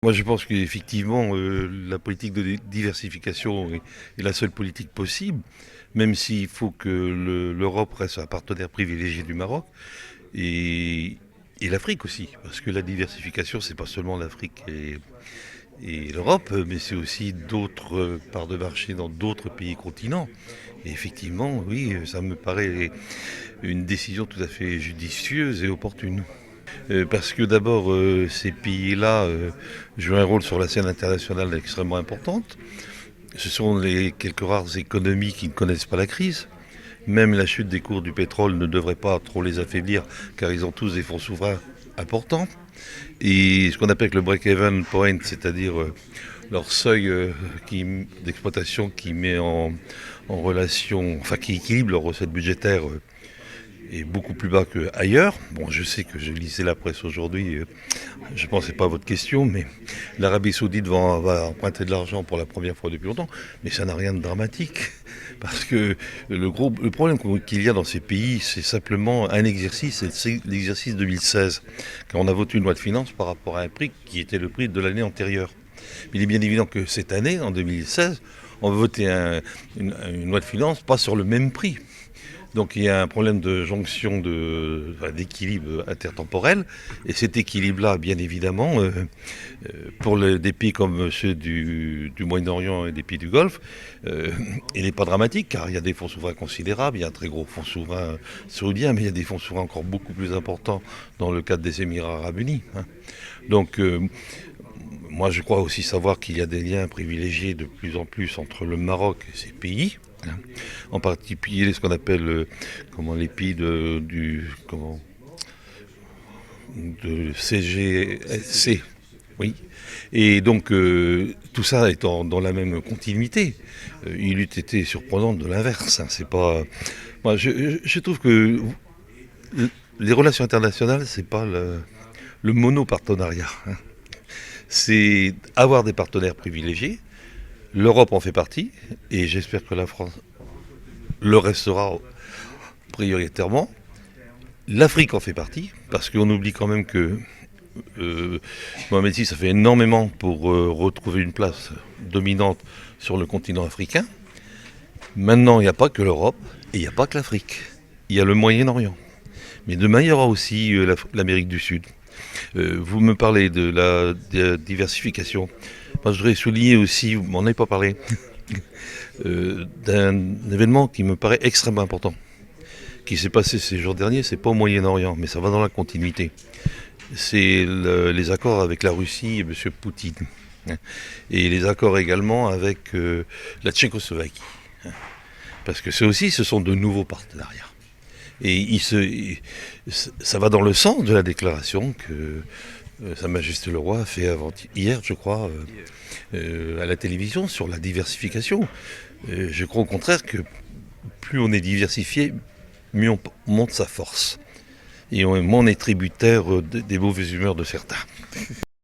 Moi, je pense qu'effectivement, la politique de diversification est la seule politique possible, même s'il faut que l'Europe reste un partenaire privilégié du Maroc et, et l'Afrique aussi, parce que la diversification, c'est pas seulement l'Afrique et l'Europe, mais c'est aussi d'autres parts de marché dans d'autres pays continents. Et effectivement, oui, ça me paraît une décision tout à fait judicieuse et opportune. Parce que d'abord, ces pays-là jouent un rôle sur la scène internationale extrêmement importante. Ce sont les quelques rares économies qui ne connaissent pas la crise. Même la chute des cours du pétrole ne devrait pas trop les affaiblir, car ils ont tous des fonds souverains importants. Et ce qu'on appelle le break-even point, c'est-à-dire leur seuil d'exploitation qui met en relation, enfin qui équilibre leurs recettes budgétaires est beaucoup plus bas qu'ailleurs. Bon, je sais que j'ai lisé la presse aujourd'hui, je ne pensais pas à votre question, mais l'Arabie Saoudite va emprunter de l'argent pour la première fois depuis longtemps, mais ça n'a rien de dramatique. Parce que le problème qu'il y a dans ces pays, c'est simplement un exercice, c'est l'exercice 2016, quand on a voté une loi de finances par rapport à un prix qui était le prix de l'année antérieure. Mais il est bien évident que cette année, en 2016, on va voter une loi de finances pas sur le même prix. Donc il y a un problème de jonction d'équilibre intertemporel. Et cet équilibre-là, bien évidemment, pour des pays comme ceux du Moyen-Orient et des pays du Golfe, il n'est pas dramatique, car il y a des fonds souverains considérables, il y a un très gros fonds souverain saoudien, mais il y a des fonds souverains encore beaucoup plus importants dans le cadre des Émirats arabes unis. Donc moi je crois aussi savoir qu'il y a des liens privilégiés de plus en plus entre le Maroc et ces pays. En particulier ce qu'on appelle les pays de CGC. Oui. Et donc tout ça étant dans la même continuité, il eût été surprenant de l'inverse. C'est pas. Moi, je trouve que les relations internationales, c'est pas le monopartenariat. C'est avoir des partenaires privilégiés. L'Europe en fait partie, et j'espère que la France le restera prioritairement. L'Afrique en fait partie, parce qu'on oublie quand même que Mohamed VI a fait énormément pour retrouver une place dominante sur le continent africain. Maintenant, il n'y a pas que l'Europe, et il n'y a pas que l'Afrique. Il y a le Moyen-Orient. Mais demain, il y aura aussi l'Amérique du Sud. Vous me parlez de la diversification. Moi, je voudrais souligner aussi, vous m'en avez pas parlé, d'un événement qui me paraît extrêmement important, qui s'est passé ces jours derniers. C'est pas au Moyen-Orient, mais ça va dans la continuité. C'est les accords avec la Russie et M. Poutine. Et les accords également avec la Tchécoslovaquie. Parce que ce sont de nouveaux partenariats. Et ça va dans le sens de la déclaration que Sa Majesté le Roi a fait hier, je crois, à la télévision sur la diversification. Je crois au contraire que plus on est diversifié, mieux on monte sa force. Et moins on est tributaire des mauvaises humeurs de certains.